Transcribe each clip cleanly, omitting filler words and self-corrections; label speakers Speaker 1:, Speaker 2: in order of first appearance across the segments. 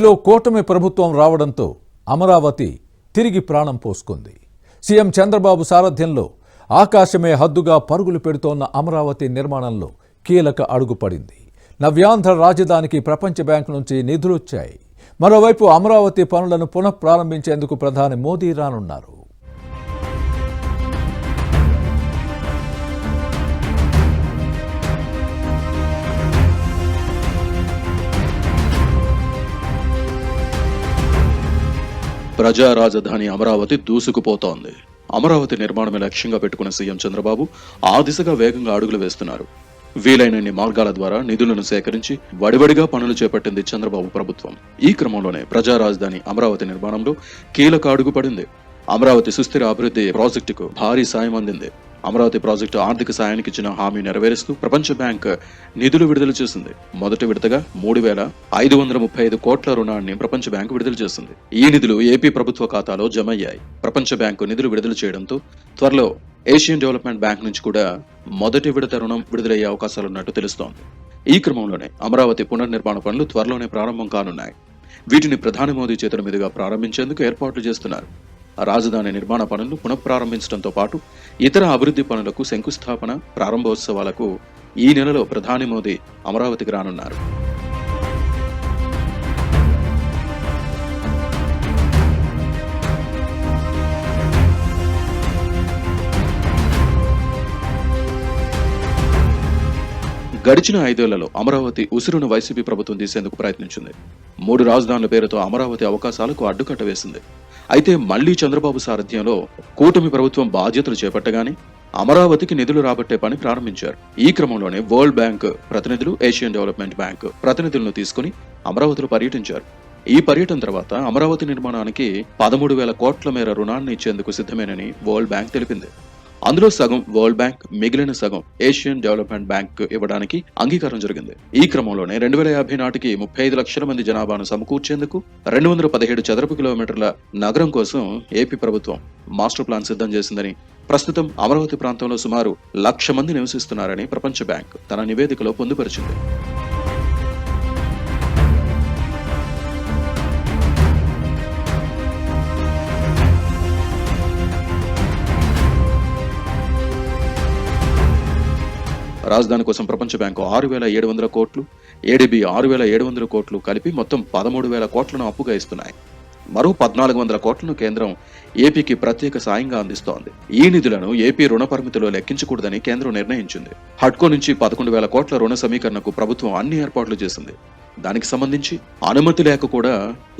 Speaker 1: కూటమి ప్రభుత్వం రావడంతో అమరావతి తిరిగి ప్రాణం పోసుకుంది. సీఎం చంద్రబాబు సారథ్యంలో ఆకాశమే హద్దుగా పరుగులు పెడుతోన్న అమరావతి నిర్మాణంలో కీలక అడుగు పడింది. నవ్యాంధ్ర రాజధానికి ప్రపంచ బ్యాంకు నుంచి నిధులొచ్చాయి. మరోవైపు అమరావతి పనులను పునః ప్రారంభించేందుకు ప్రధాని మోదీ రానున్నారు.
Speaker 2: ప్రజా రాజధాని అమరావతి దూసుకుపోతోంది. అమరావతి నిర్మాణమే లక్ష్యంగా పెట్టుకున్న సీఎం చంద్రబాబు ఆ దిశగా వేగంగా అడుగులు వేస్తున్నారు. వీలైనన్ని మార్గాల ద్వారా నిధులను సేకరించి వడివడిగా పనులు చేపట్టింది చంద్రబాబు ప్రభుత్వం. ఈ క్రమంలోనే ప్రజా రాజధాని అమరావతి నిర్మాణంలో కీలక అడుగు పడింది. అమరావతి సుస్థిర అభివృద్ధి ప్రాజెక్టుకు భారీ సాయం అందింది. అమరావతి ప్రాజెక్టు ఆర్థిక సాయానికి ఇచ్చిన హామీ నెరవేరుస్తూ ప్రపంచ బ్యాంక్ నిధులు విడుదల చేసింది. మొదటి విడతగా 3,535 కోట్ల రుణాన్ని ప్రపంచ బ్యాంకు విడుదల చేసింది. ఈ నిధులు ఏపీ ప్రభుత్వ ఖాతాలో జమ అయ్యాయి. ప్రపంచ బ్యాంకు నిధులు విడుదల చేయడంతో త్వరలో ఏషియన్ డెవలప్మెంట్ బ్యాంక్ నుంచి కూడా మొదటి విడత రుణం విడుదలయ్యే అవకాశాలున్నట్టు తెలుస్తోంది. ఈ క్రమంలోనే అమరావతి పునర్నిర్మాణ పనులు త్వరలోనే ప్రారంభం కానున్నాయి. వీటిని ప్రధాని మోదీ చేతుల మీదుగా ప్రారంభించేందుకు ఏర్పాట్లు చేస్తున్నారు. రాజధాని నిర్మాణ పనులను పునఃప్రారంభించడంతో పాటు ఇతర అభివృద్ధి పనులకు శంకుస్థాపన, ప్రారంభోత్సవాలకు ఈ నెలలో ప్రధాని మోదీ అమరావతికి రానున్నారు. గడిచిన 5 ఏళ్లలో అమరావతి ఉసురును వైసీపీ ప్రభుత్వం తీసేందుకు ప్రయత్నించింది. 3 రాజధానుల పేరుతో అమరావతి అవకాశాలకు అడ్డుకట్ట వేసింది. అయితే మళ్లీ చంద్రబాబు సారథ్యంలో కూటమి ప్రభుత్వం బాధ్యతలు చేపట్టగానే అమరావతికి నిధులు రాబట్టే పని ప్రారంభించారు. ఈ క్రమంలోనే వరల్డ్ బ్యాంక్ ప్రతినిధులు, ఏషియన్ డెవలప్మెంట్ బ్యాంక్ ప్రతినిధులను తీసుకుని అమరావతిలో పర్యటించారు. ఈ పర్యటన తర్వాత అమరావతి నిర్మాణానికి 13,000 కోట్ల మేర రుణాన్ని ఇచ్చేందుకు సిద్ధమేనని వరల్డ్ బ్యాంక్ తెలిపింది. అందులో సగం వరల్డ్ బ్యాంక్, మిగిలిన సగం ఏషియన్ డెవలప్మెంట్ బ్యాంక్ ఇవ్వడానికి అంగీకారం జరిగింది. ఈ క్రమంలోనే 2050 నాటికి 35 లక్షల మంది జనాభాను సమకూర్చేందుకు 217 చదరపు కిలోమీటర్ల నగరం కోసం ఏపీ ప్రభుత్వం మాస్టర్ ప్లాన్ సిద్ధం చేసిందని, ప్రస్తుతం అమరావతి ప్రాంతంలో సుమారు 1,00,000 మంది నివసిస్తున్నారని ప్రపంచ బ్యాంక్ తన నివేదికలో పొందుపరిచింది. రాజధాని కోసం ప్రపంచ బ్యాంకు 6,700 కోట్లు, ఏడీబీ 6,700 కోట్లు కలిపి మొత్తం 13,000 కోట్లను అప్పుగా ఇస్తున్నాయి. మరో 1,400 కోట్లను కేంద్రం ఏపీకి ప్రత్యేక సాయంగా అందిస్తోంది. ఈ నిధులను ఏపీ రుణ పరిమితిలో లెక్కించకూడదని కేంద్రం నిర్ణయించింది. హడ్కో నుంచి 11,000 కోట్ల రుణ సమీకరణకు ప్రభుత్వం అన్ని ఏర్పాట్లు చేసింది. దానికి సంబంధించి అనుమతి లేక కూడా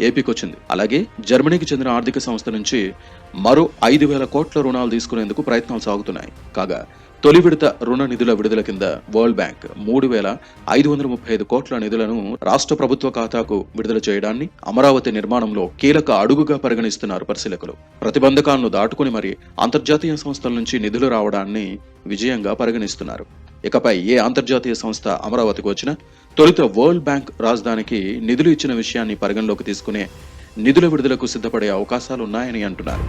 Speaker 2: ఏపీకి వచ్చింది. అలాగే జర్మనీకి చెందిన ఆర్థిక సంస్థ నుంచి మరో 5,000 కోట్ల రుణాలు తీసుకునేందుకు ప్రయత్నాలు సాగుతున్నాయి. కాగా తొలి విడత రుణ నిధుల విడుదల కింద వరల్డ్ బ్యాంక్ 3,535 కోట్ల నిధులను రాష్ట్ర ప్రభుత్వ ఖాతాకు విడుదల చేయడాన్ని అమరావతి నిర్మాణంలో కీలక అడుగుగా పరిగణిస్తున్నారు పరిశీలకులు. ప్రతిబంధకాలను దాటుకుని మరి అంతర్జాతీయ సంస్థల నుంచి నిధులు రావడాన్ని విజయంగా పరిగణిస్తున్నారు. ఇకపై ఏ అంతర్జాతీయ సంస్థ అమరావతికి వచ్చినా తొలుత వరల్డ్ బ్యాంక్ రాజధానికి నిధులు ఇచ్చిన విషయాన్ని పరిగణలోకి తీసుకునే నిధుల విడుదలకు సిద్ధపడే అవకాశాలున్నాయని అంటున్నారు.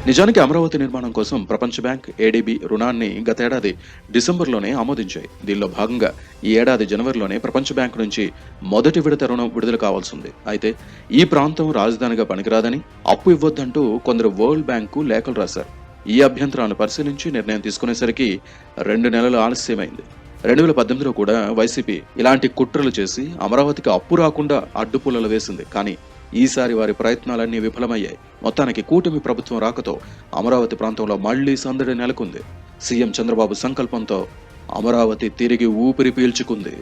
Speaker 2: నిజానికి అమరావతి నిర్మాణం కోసం ప్రపంచ బ్యాంక్, ఏడీబీ రుణాన్ని గతేడాది డిసెంబర్లోనే ఆమోదించాయి. దీనిలో భాగంగా ఈ ఏడాది జనవరిలోనే ప్రపంచ బ్యాంకు నుంచి మొదటి విడత రుణం విడుదల కావాల్సింది. అయితే ఈ ప్రాంతం రాజధానిగా పనికిరాదని, అప్పు ఇవ్వొద్దంటూ కొందరు వరల్డ్ బ్యాంకు లేఖలు రాశారు. ఈ అభ్యంతరాలను పరిశీలించి నిర్ణయం తీసుకునేసరికి 2 నెలలు ఆలస్యమైంది. 2018లో కూడా వైసీపీ ఇలాంటి కుట్రలు చేసి అమరావతికి అప్పు రాకుండా అడ్డుపుల్లలు వేసింది. కానీ ఈసారి వారి ప్రయత్నాలన్నీ విఫలమయ్యాయి. మొత్తానికి కూటమి ప్రభుత్వం రాకతో అమరావతి ప్రాంతంలో మళ్లీ సందడి నెలకొంది. సీఎం చంద్రబాబు సంకల్పంతో అమరావతి తిరిగి ఊపిరి పీల్చుకుంది.